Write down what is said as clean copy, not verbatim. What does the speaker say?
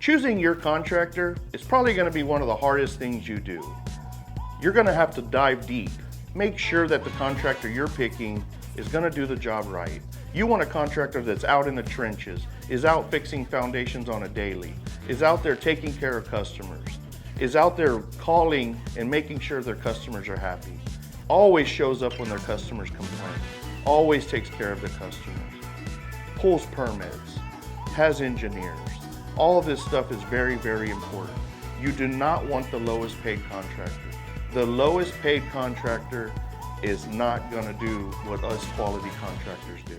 Choosing your contractor is probably going to be one of the hardest things you do. You're going to have to dive deep. Make sure that the contractor you're picking is going to do the job right. You want a contractor that's out in the trenches, is out fixing foundations on a daily, is out there taking care of customers, is out there calling and making sure their customers are happy. Always shows up when their customers complain. Always takes care of the customers. Pulls permits, has engineers. All of this stuff is very, very important. You do not want the lowest paid contractor. The lowest paid contractor is not going to do what us quality contractors do.